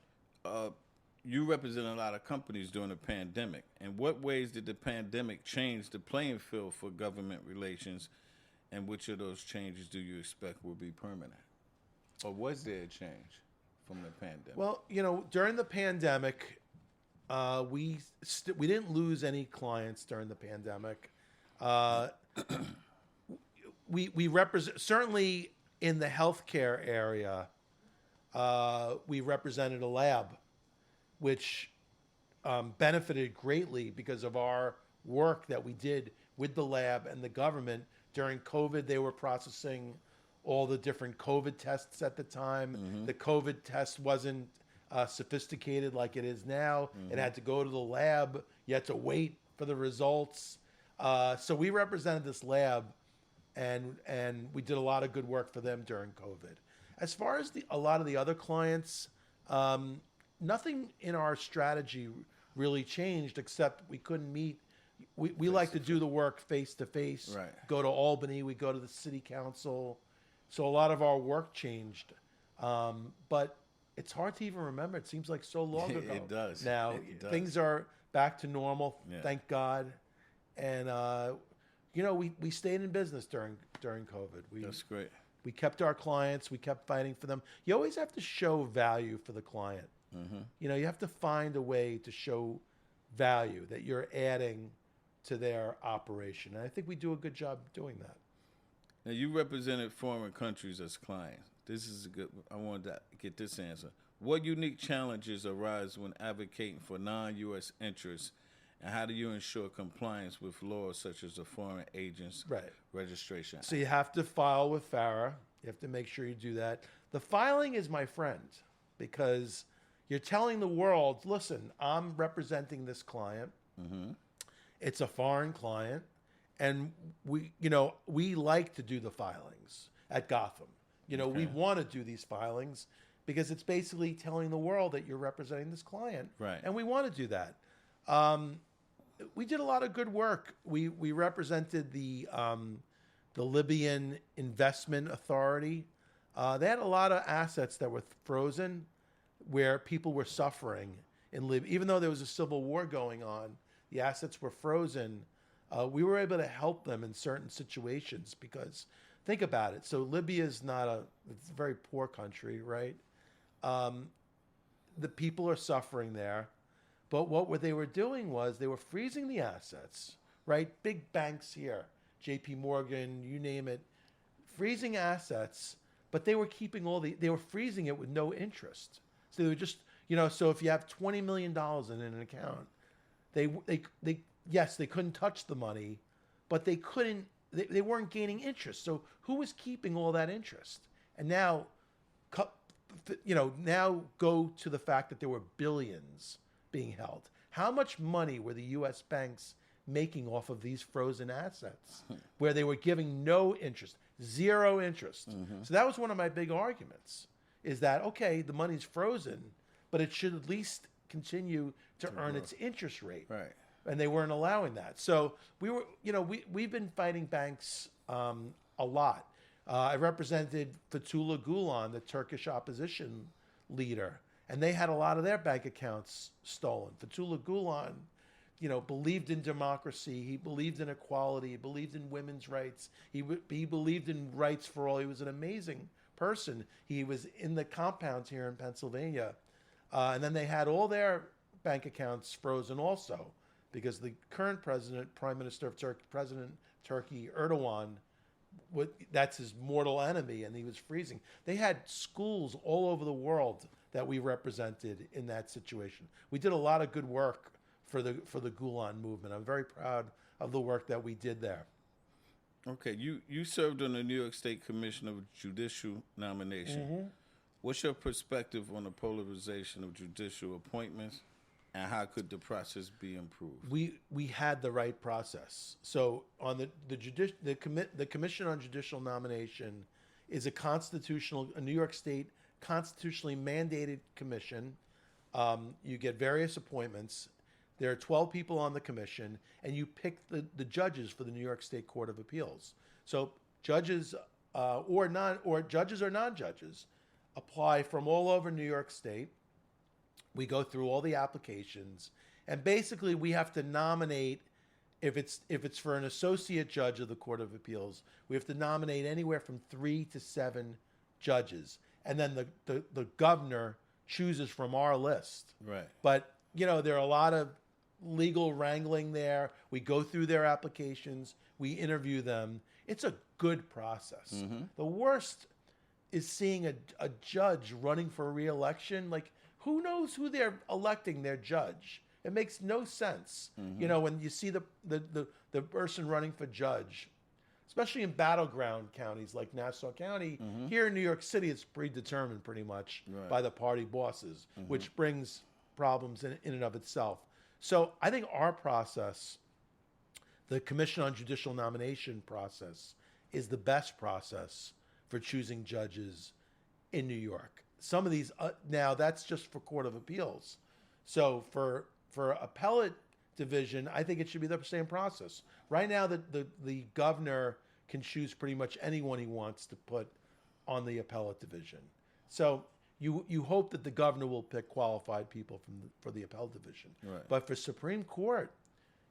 you represent a lot of companies during the pandemic. In what ways did the pandemic change the playing field for government relations, and which of those changes do you expect will be permanent? Or was there a change from the pandemic? Well, during the pandemic, we didn't lose any clients during the pandemic. We represent, certainly in the healthcare area, we represented a lab, which benefited greatly because of our work that we did with the lab and the government. During COVID, they were processing all the different COVID tests at the time. Mm-hmm. The COVID test wasn't sophisticated like it is now. Mm-hmm. It had to go to the lab. You had to wait for the results. So we represented this lab, and we did a lot of good work for them during COVID. As far as a lot of the other clients, nothing in our strategy really changed, except we couldn't meet. We like to do the work face to face. Right. Go to Albany. We go to the city council. So a lot of our work changed. But it's hard to even remember. It seems like so long ago. It does. Now it does. Things are back to normal. Yeah. Thank God. And we stayed in business during COVID. That's great. We kept our clients. We kept fighting for them. You always have to show value for the client. Mm-hmm. You have to find a way to show value that you're adding to their operation. And I think we do a good job doing that. Now, you represented foreign countries as clients. This is I wanted to get this answer. What unique challenges arise when advocating for non-U.S. interests, and how do you ensure compliance with laws such as the Foreign Agents Registration? So you have to file with FARA. You have to make sure you do that. The filing is my friend, because you're telling the world, listen, I'm representing this client. Mm-hmm. It's a foreign client. And we like to do the filings at Gotham. We want to do these filings because it's basically telling the world that you're representing this client. Right. And we want to do that. We did a lot of good work. We represented the Libyan Investment Authority. They had a lot of assets that were frozen, where people were suffering in Libya. Even though there was a civil war going on, the assets were frozen. We were able to help them in certain situations, because think about it. So Libya is it's a very poor country, right? The people are suffering there. But what they were doing was they were freezing the assets, right? Big banks here, JP Morgan, you name it, freezing assets, but they were keeping they were freezing it with no interest. So they were just, so if you have $20 million in an account, they couldn't touch the money, but they weren't gaining interest. So who was keeping all that interest? And now, now go to the fact that there were billions being held. How much money were the U.S. banks making off of these frozen assets, where they were giving no interest, zero interest? Mm-hmm. So that was one of my big arguments, is that, okay, the money's frozen, but it should at least continue to earn its interest rate. Right. And they weren't allowing that. So we've been fighting banks a lot. I represented Fethullah Gulen, the Turkish opposition leader, and they had a lot of their bank accounts stolen. Fethullah Gulen, believed in democracy. He believed in equality. He believed in women's rights. He believed in rights for all. He was an amazing person. He was in the compounds here in Pennsylvania. And then they had all their bank accounts frozen also, because the current Prime Minister of Turkey, President Turkey, Erdogan, that's his mortal enemy, and he was freezing. They had schools all over the world that we represented in that situation. We did a lot of good work for the Gulen movement. I'm very proud of the work that we did there. Okay, you served on the New York State Commission of Judicial Nomination. Mm-hmm. What's your perspective on the polarization of judicial appointments, and how could the process be improved? We had the right process. So on the Commission on Judicial Nomination is a New York State constitutionally mandated commission. You get various appointments. There are 12 people on the commission, and you pick the judges for the New York State Court of Appeals. So judges judges or non-judges apply from all over New York State, We go through all the applications, and basically we have to nominate, if it's for an associate judge of the Court of Appeals, we have to nominate anywhere from 3 to 7 judges. And then the governor chooses from our list. Right. But, there are a lot of legal wrangling there. We go through their applications. We interview them. It's a good process. Mm-hmm. The worst is seeing a judge running for re-election. Like, who knows who they're electing their judge? It makes no sense. Mm-hmm. When you see the person running for judge, especially in battleground counties like Nassau County, here in New York City, it's predetermined pretty much by the party bosses, which brings problems in and of itself. So I think our process, the Commission on Judicial Nomination process, is the best process for choosing judges in New York. Some of these, now that's just for Court of Appeals. So for appellate division, I think it should be the same process. Right now, the governor can choose pretty much anyone he wants to put on the appellate division. So you hope that the governor will pick qualified people for the appellate division. Right. But for Supreme Court,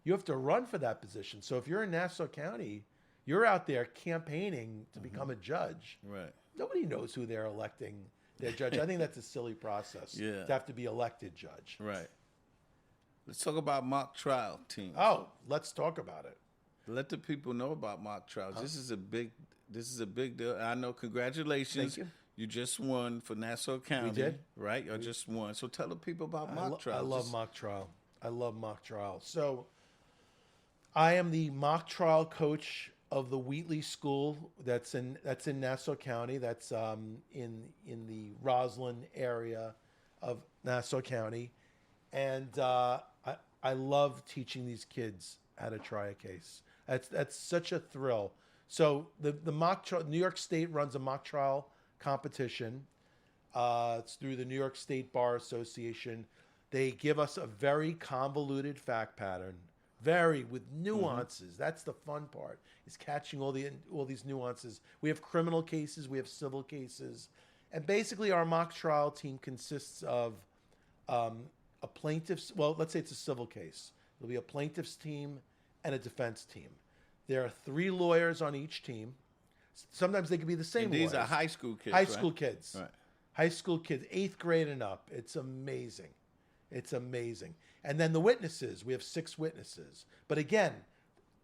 you have to run for that position. So if you're in Nassau County, you're out there campaigning to become a judge. Right. Nobody knows who they're electing their judge. I think that's a silly process to have to be elected judge. Right. Let's talk about mock trial teams. Oh, let's talk about it. Let the people know about mock trials. This is a big deal. I know. Congratulations. Thank you. You just won for Nassau County. We did. Right? You just won. So tell the people about mock trials. I love mock trial. I love mock trial. So I am the mock trial coach of the Wheatley School that's in Nassau County. That's in the Roslyn area of Nassau County. And I love teaching these kids how to try a case. That's such a thrill. So the mock trial, New York State runs a mock trial competition. It's through the New York State Bar Association. They give us a very convoluted fact pattern, with nuances. That's the fun part, is catching all these nuances. We have criminal cases, we have civil cases, and basically our mock trial team consists of a plaintiff's, well, let's say it's a civil case. There'll be a plaintiff's team and a defense team. There are 3 lawyers on each team. Sometimes they could be the same And these lawyers. are high school kids, High school kids. Right. High school kids, 8th grade and up. It's amazing. It's amazing. And then the witnesses, we have 6 witnesses. But again,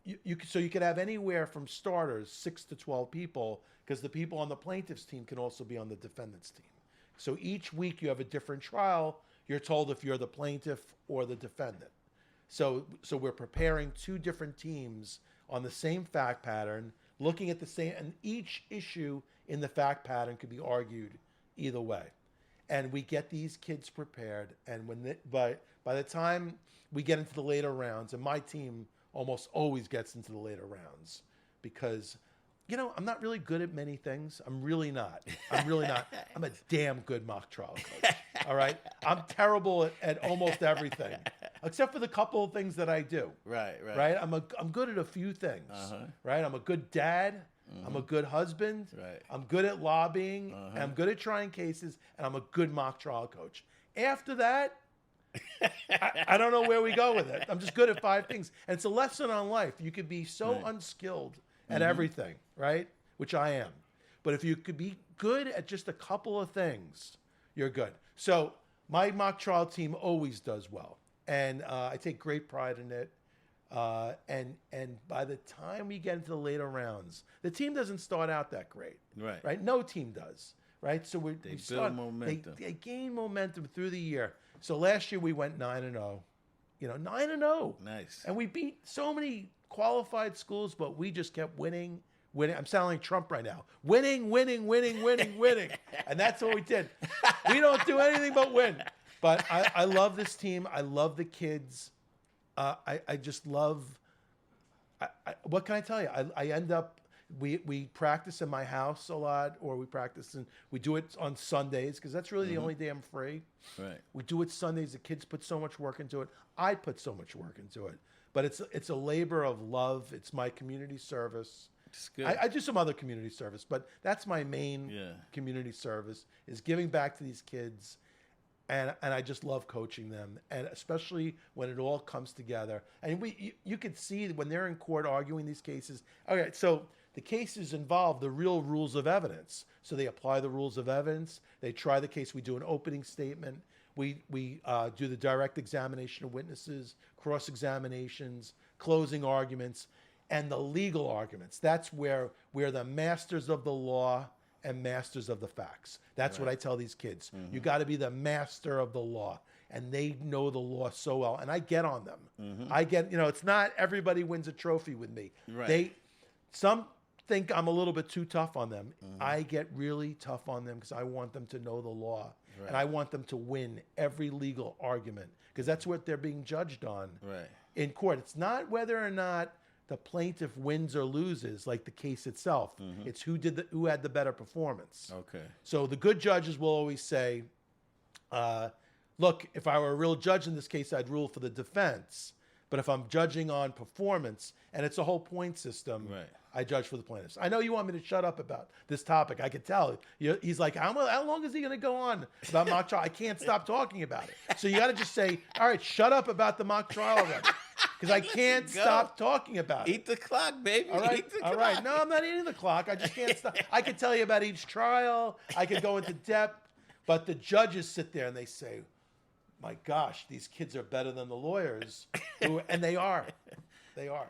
you could have anywhere from starters, 6 to 12 people, because the people on the plaintiff's team can also be on the defendant's team. So each week you have a different trial. You're told if you're the plaintiff or the defendant. So we're preparing 2 different teams on the same fact pattern, looking at the same, and each issue in the fact pattern could be argued either way. And we get these kids prepared, and by the time we get into the later rounds, and my team almost always gets into the later rounds, because I'm not really good at many things. I'm really not. I'm a damn good mock trial coach. All right? I'm terrible at almost everything, except for the couple of things that I do. Right. Right? I'm good at a few things. Right? I'm a good dad. I'm a good husband. Right. I'm good at lobbying. And I'm good at trying cases. And I'm a good mock trial coach. After that, I don't know where we go with it. I'm just good at 5 things. And it's a lesson on life. You could be so unskilled at everything, right? Which I am. But if you could be good at just a couple of things, you're good. So my mock trial team always does well. And I take great pride in it. And by the time we get into the later rounds, the team doesn't start out that great. Right? No team does. Right? So they build momentum. They gain momentum through the year. So last year we went 9-0. 9-0. Nice. And we beat so many qualified schools, but we just kept winning. I'm sounding like Trump right now. Winning. And that's what we did. We don't do anything but win. But I love this team. I love the kids. I just love, what can I tell you? I end up, we practice in my house a lot, or we do it on Sundays, because that's really the only day I'm free. Right. We do it Sundays. The kids put so much work into it. I put so much work into it. But it's a labor of love. It's my community service. It's good. I do some other community service, but that's my main community service, is giving back to these kids. And I just love coaching them, and especially when it all comes together. And you could see when they're in court arguing these cases. Okay, so the cases involve the real rules of evidence. So they apply the rules of evidence. They try the case. We do an opening statement. We do the direct examination of witnesses, cross examinations, closing arguments, and the legal arguments. That's where we're the masters of the law and masters of the facts. That's what I tell these kids. You got to be the master of the law. And they know the law so well. And I get on them. I get, it's not everybody wins a trophy with me. Right. Some think I'm a little bit too tough on them. I get really tough on them because I want them to know the law. Right. And I want them to win every legal argument because that's what they're being judged on in court. It's not whether or not the plaintiff wins or loses, like the case itself. It's who had the better performance. Okay. So the good judges will always say, look, if I were a real judge in this case, I'd rule for the defense. But if I'm judging on performance, and it's a whole point system, I judge for the plaintiffs. I know you want me to shut up about this topic. I could tell. He's like, how long is he going to go on about mock trial? I can't stop talking about it. So you got to just say, all right, shut up about the mock trial already. Because I can't stop talking about it. Eat the clock, baby. All right, Eat the all clock. right. No, I'm not eating the clock. I just can't stop. I could tell you about each trial. I could go into depth. But the judges sit there and they say, my gosh, these kids are better than the lawyers. And they are. They are.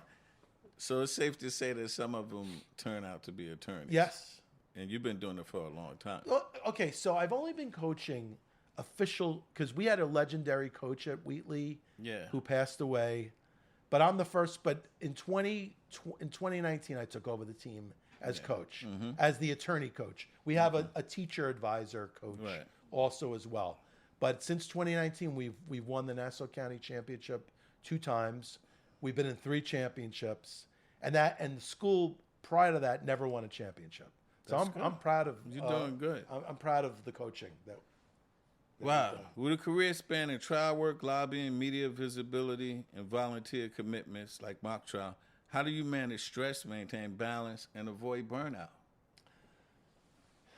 So it's safe to say that some of them turn out to be attorneys. Yes. And you've been doing it for a long time. Well, okay, so I've only been coaching official, because we had a legendary coach at Wheatley who passed away. But I'm the first, but in 2019, I took over the team as coach, as the attorney coach. We have a teacher advisor coach also as well. But since 2019, we've won the Nassau County Championship 2 times. We've been in 3 championships, and the school prior to that never won a championship. So I'm proud of you're doing good. I'm proud of the coaching that wow. With a career spanning trial work, lobbying, media visibility, and volunteer commitments like mock trial, how do you manage stress, maintain balance, and avoid burnout?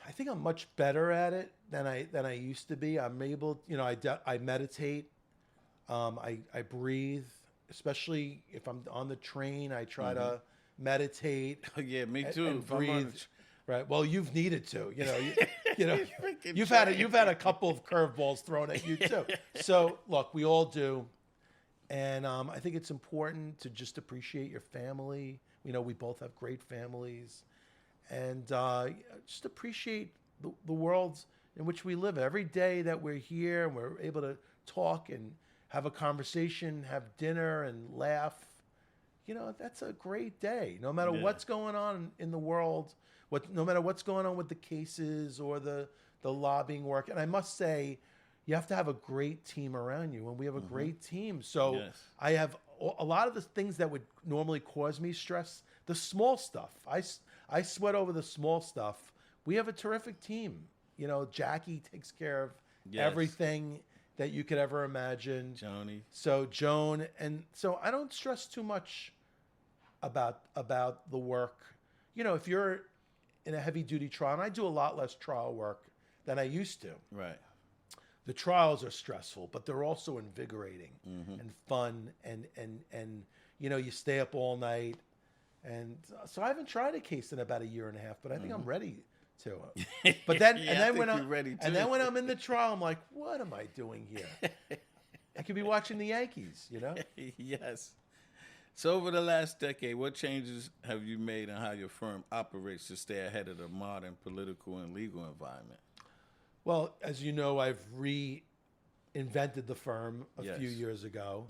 I think I'm much better at it than I used to be. I'm able, I meditate, I breathe, especially if I'm on the train. I try to meditate. Yeah, me too. And breathe. Right. Well, you've needed to. You've had a couple of curveballs thrown at you too. So look, we all do, and I think it's important to just appreciate your family. We both have great families. And just appreciate the world in which we live. Every day that we're here and we're able to talk and have a conversation, have dinner and laugh, that's a great day. No matter what's going on in the world, no matter what's going on with the cases or the lobbying work. And I must say, you have to have a great team around you. And we have a great team. So I have a lot of the things that would normally cause me stress, the small stuff. I sweat over the small stuff. We have a terrific team. Jackie takes care of everything that you could ever imagine. Joan. And so I don't stress too much about the work. If you're in a heavy duty trial, and I do a lot less trial work than I used to. Right. The trials are stressful, but they're also invigorating and fun. And you stay up all night. And so I haven't tried a case in about a year and a half, but I think I'm ready to. But then, when I'm in the trial, I'm like, what am I doing here? I could be watching the Yankees, Yes. So over the last decade, what changes have you made in how your firm operates to stay ahead of the modern political and legal environment? Well, as you know, I've reinvented the firm a few years ago.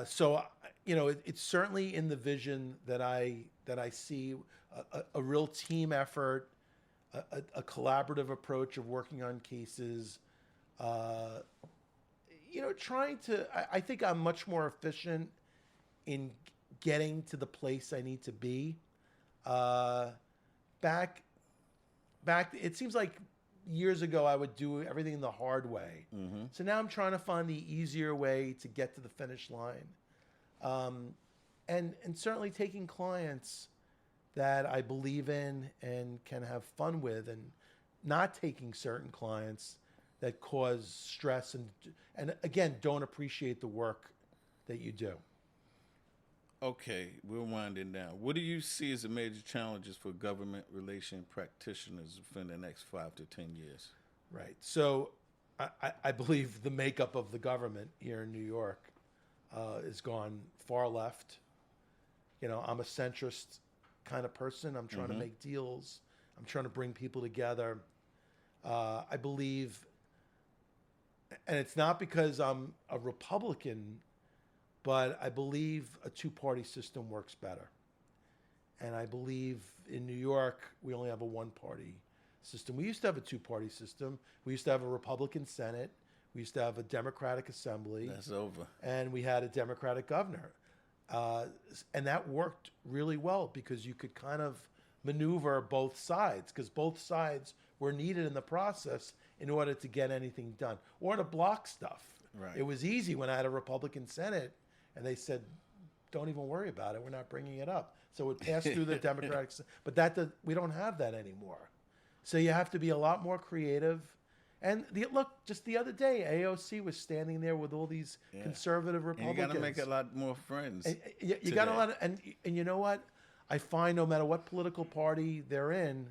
So, it's certainly in the vision that I see a real team effort, a collaborative approach of working on cases. I think I'm much more efficient in getting to the place I need to be. Back, it seems like years ago I would do everything the hard way. So now I'm trying to find the easier way to get to the finish line. And certainly taking clients that I believe in and can have fun with, and not taking certain clients that cause stress and again, don't appreciate the work that you do. Okay, we're winding down. What do you see as the major challenges for government relation practitioners within the next 5 to 10 years? Right. So I believe the makeup of the government here in New York is gone far left. You know, I'm a centrist kind of person. I'm trying to make deals. I'm trying to bring people together. I believe, and it's not because I'm a Republican, but I believe a two-party system works better. And I believe in New York, we only have a one-party system. We used to have a two-party system. We used to have a Republican Senate. We used to have a Democratic Assembly. That's over. And we had a Democratic governor. And that worked really well because you could kind of maneuver both sides because both sides were needed in the process in order to get anything done or to block stuff. Right. It was easy when I had a Republican Senate and they said, don't even worry about it. We're not bringing it up. So it passed through the Democratic, but we don't have that anymore. So you have to be a lot more creative. And look, just the other day, AOC was standing there with all these conservative Republicans. And you got to make a lot more friends. And you got a lot of, and you know what? I find no matter what political party they're in,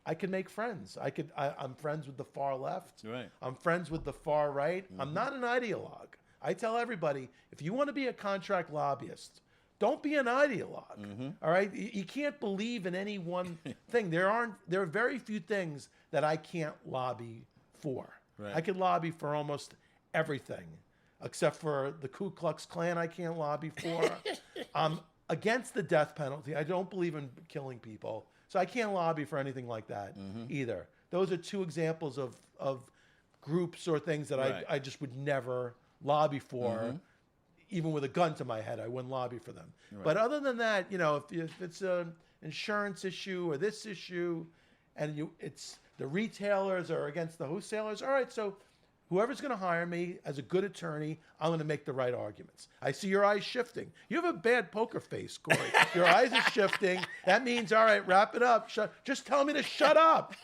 I can make friends. I'm friends with the far left. Right. I'm friends with the far right. I'm not an ideologue. I tell everybody, if you want to be a contract lobbyist, don't be an ideologue. All right? You can't believe in any one thing. There are very few things that I can't lobby for. Right. I could lobby for almost everything, except for the Ku Klux Klan I can't lobby for. I'm against the death penalty. I don't believe in killing people. So I can't lobby for anything like that either. Those are two examples of groups or things that I just would never lobby for. Even with a gun to my head, I wouldn't lobby for them. Right. But other than that, you know, if it's an insurance issue or this issue, and it's the retailers are against the wholesalers, all right, so whoever's going to hire me as a good attorney, I'm going to make the right arguments. I see your eyes shifting. You have a bad poker face, Corey. Your eyes are shifting. That means, all right, wrap it up. Just tell me to shut up.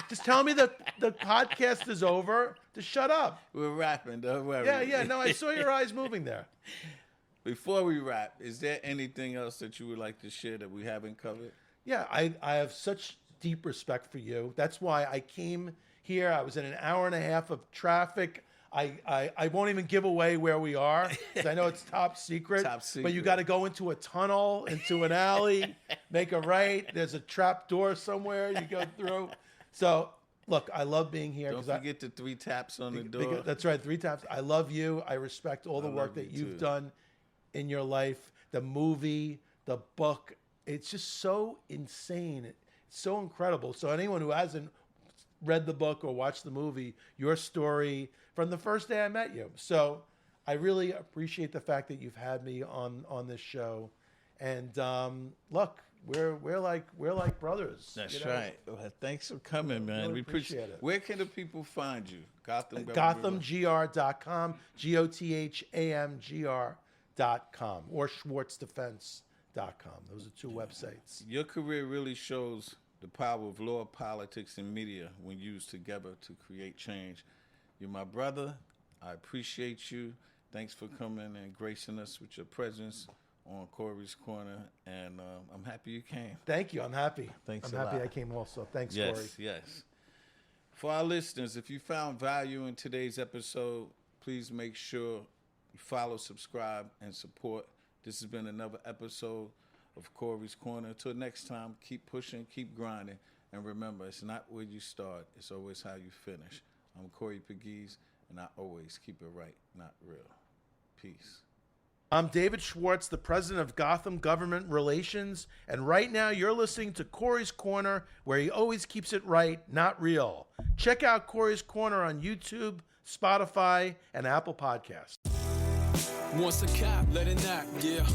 Just tell me that the podcast is over to shut up. We're wrapping, don't worry. Yeah. No, I saw your eyes moving there. Before we wrap, is there anything else that you would like to share that we haven't covered? Yeah, I have such deep respect for you. That's why I came here. I was in an hour and a half of traffic. I won't even give away where we are because I know it's top secret. Top secret. But you got to go into a tunnel, into an alley, make a right. There's a trap door somewhere you go through. So, look, I love being here. Don't forget the 3 taps on the door. That's right, 3 taps. I love you. I respect all the work that you've done in your life. The movie, the book. It's just so insane. It's so incredible. So anyone who hasn't read the book or watched the movie, your story from the first day I met you. So I really appreciate the fact that you've had me on this show. And look, we're like brothers. That's right. Well, thanks for coming, man. Really we appreciate it. Where can the people find you? GothamGR.com, GOTHAMGR.com, or SchwartzDefense.com. Those are 2 websites. Your career really shows the power of law, politics, and media when used together to create change. You're my brother. I appreciate you. Thanks for coming and gracing us with your presence on Corey's Corner, and I'm happy you came. You. I'm happy. Thanks I'm a happy lot. I came also. Thanks, yes, Corey. Yes. For our listeners, if you found value in today's episode, please make sure you follow, subscribe, and support. This has been another episode of Corey's Corner. Until next time, keep pushing, keep grinding, and remember, it's not where you start, it's always how you finish. I'm Corey Pegues, and I always keep it right, not real. Peace. I'm David Schwartz, the president of Gotham Government Relations, and right now you're listening to Corey's Corner, where he always keeps it right, not real. Check out Corey's Corner on YouTube, Spotify, and Apple Podcasts. Once a cop, let it knock, yeah.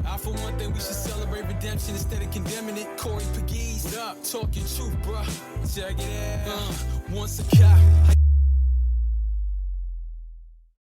I, for one thing, we should celebrate redemption instead of condemning it. Corey Pegues, what up? Talking truth, bruh. Check it out. Once a cop.